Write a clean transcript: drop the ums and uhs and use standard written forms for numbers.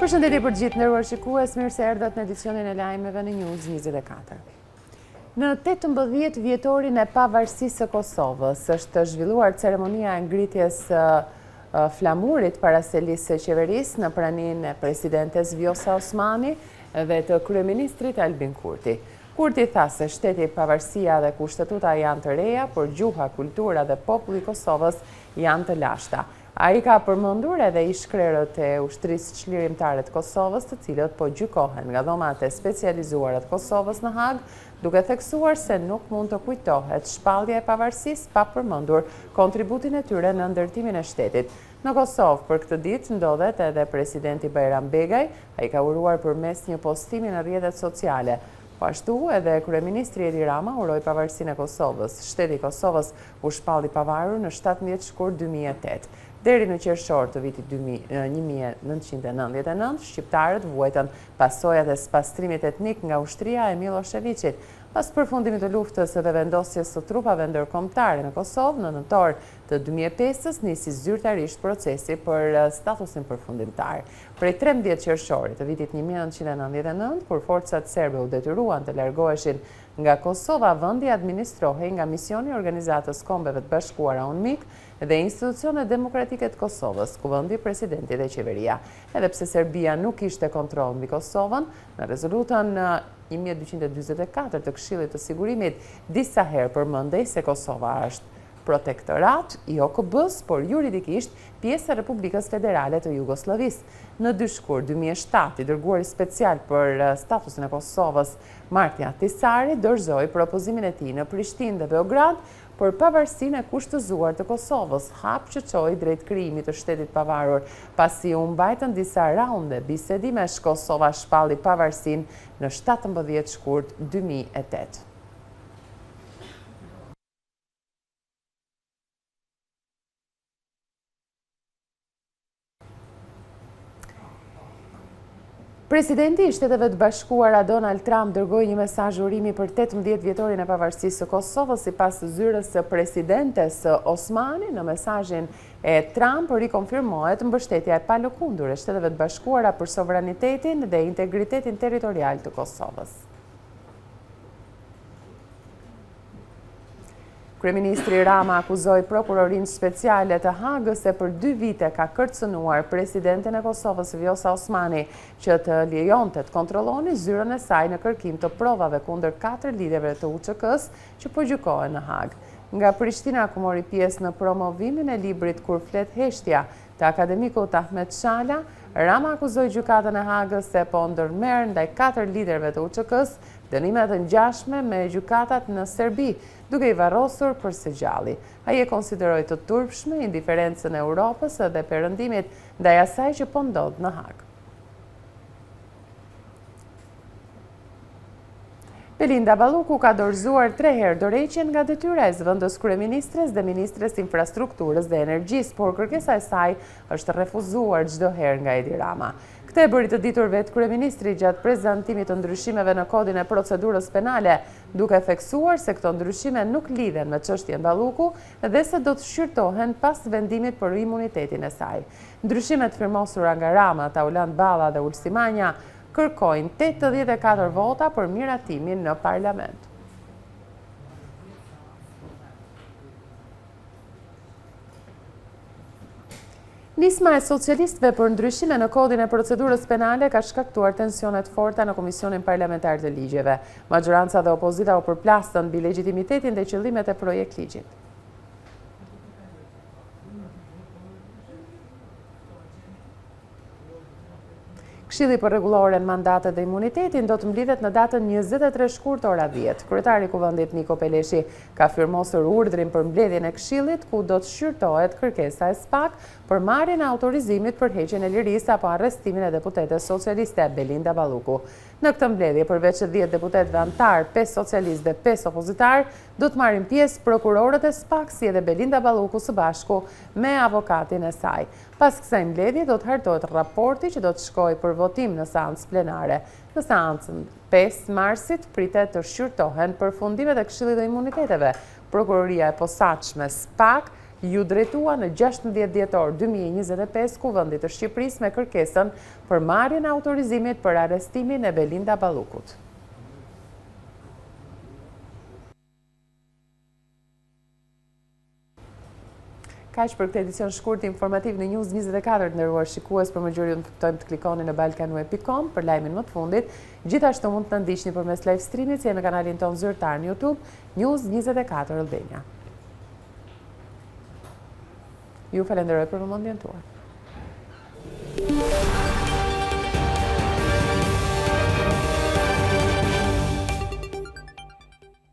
Përshëndetje për gjithë nderuar shikues, mirë se erdhët në edicionin e lajmeve në News 24. Në 18 vjetorin e pavarësisë së Kosovës është zhvilluar ceremonia e ngritjes flamurit paraselisë së qeverisë në praninë e presidentes Vjosa Osmani dhe të kryeministrit Albin Kurti. Kurti tha se shteti, pavarësia dhe kushtetuta janë të reja, por gjuha, kultura dhe populli i Kosovës janë të lashta. Ai ka përmendur edhe ish-krerët e ushtrisë çlirimtare të Kosovës, të cilët po gjykohen nga dhomat e specializuara të Kosovës në Hag, duke theksuar se nuk mund të kujtohet shpallja e pavarësisë pa përmendur kontributin e tyre në ndërtimin e shtetit. Në Kosovë për këtë ditë ndodhet edhe presidenti Bajram Begaj, ai ka uruar përmes një postimi në rrjetet sociale. Po ashtu edhe kryeministri Edi Rama uroi pavarësinë e Kosovës. Shteti i Kosovës u shpalli pavarur në 17 shkurt 2008. Deri në qershor të vitit 1999, shqiptarët vuajtën pasojat e spastrimit etnik nga ushtria e Miloševićit. Pas përfundimit të luftës dhe vendosjes së trupave ndërkombëtare në Kosovë, në nëntor të 2005-s nisi zyrtarisht procesi për statusin përfundimtar. Prej 13 qershorit të vitit 1999, kur forcat serbe u detyruan të largoheshin nga Kosova, vendi administrohej nga misioni i Organizatës Kombeve të Bashkuara UNMIK dhe institucionet demokratike të Kosovës, kuvendi, presidenti dhe qeveria. Edhe pse Serbia nuk kishte kontroll mbi Kosovën, në rezolutën 1244 të Këshillit të Sigurimit disa herë përmendej se Kosova është protektorat i OKB-s, por juridikisht pjesë e Republikës Federale të Jugosllavisë. Në 2 shkurt 2007, i dërguari special për statusin e Kosovës, Marti Ahtisari, dorëzoi propozimin e tij në Prishtinë dhe Beograd për pavarësinë e kushtëzuar të Kosovës, hap që çoi drejt krijimit të shtetit pavarur, pasi u mbajtën disa raunde bisedimesh. Kosova shpalli pavarësinë në 17 shkurt 2008. Presidenti i Shteteve të Bashkuara Donald Trump dërgoi një mesazh urimi për 18 vjetorin e pavarësisë së Kosovës sipas zyrës së presidentes Osmani. Në mesazhin e Trump rikonfirmohet mbështetja e palëkundur e Shteteve të Bashkuara për sovranitetin dhe integritetin territorial të Kosovës. Kryeministri Rama akuzoi prokurorinë speciale të Hagës se për 2 vite ka kërcënuar presidenten e Kosovës Vjosa Osmani që të lejonte të kontrolloni zyrën e saj në kërkim të provave kundër 4 liderëve të UÇK-s që po gjykohen në Hagë. Nga Prishtina ku mori pjesë në promovimin e librit Kur flet heshtja të akademikut Ahmet Shala, Rama akuzoi gjykatën e Hagës se po ndërmerr ndaj 4 liderëve të UÇK-s dënime të ngjashme me gjykatat në Serbi, duke i varrosur për së gjalli. Ai e konsideroi të turpshme indiferencën e Europës dhe perëndimit ndaj asaj që po ndodh në Hagë. Belinda Balluku ka dorëzuar 3 herë dorëheqjen nga detyra e zëvendës kryeministres dhe ministres infrastrukturës dhe energjisë, por kërkesa e saj është refuzuar çdo herë nga Edi Rama. Këtë e bëri të ditur vetë kryeministri gjatë prezantimit të ndryshimeve në kodin e procedurës penale, duke theksuar se këto ndryshime nuk lidhen me çështjen Balluku dhe se do të shqyrtohen pas vendimit për imunitetin e saj. Ndryshimet firmosura nga Rama, Tauland Balla dhe Ulsi Manja kërkojnë 84 vota për miratimin në parlament. Nisma e socialistëve për ndryshime në kodin e procedurës penale ka shkaktuar tensionet forta në Komisionin Parlamentar të Ligjeve. Majoranca dhe opozita u përplastën mbi legjitimitetin dhe qëllimet e projekt ligjit. Këshilli për rregullorën, mandatet dhe imunitetin do të mblidhet në datën 23 shkurt ora 10. Kryetari i Kuvendit Niko Peleshi ka firmosur urdhrin për mbledhjen e Këshillit, ku do të shqyrtohet kërkesa e SPAK për marrjen e autorizimit për heqjen e lirisë apo arrestimin e deputetes socialiste Belinda Balluku. Në këtë mbledhje, përveç 10 deputetëve antar, 5 socialistë dhe 5 opozitar, do të marrin pjesë prokurorët e SPAK si edhe Belinda Balluku së bashku me avokatin e saj. Pas kësaj mbledhje do të hartohet raporti që do të shkojë për votim në seancë plenare. Në seancën 5 marsit pritet të shqyrtohen përfundimet e Këshillit të Imuniteteve. Prokuroria e posaçme SPAK ju drejtua në 16 dhjetor 2025 Kuvendit të Shqipërisë me kërkesën për marrjen e autorizimit për arrestimin e Belinda Ballukut. Kaq për këtë edicion shkurt informativ në News 24, nderuar shikues, për më gjëri ju ftojmë të klikoni në balkanweb.com për lajmin më të fundit. Gjithashtu mund të na ndiqni përmes live streamit si në kanalin ton zyrtar në YouTube, News 24 Albania. Ju falenderoj për vëmendjen tuaj.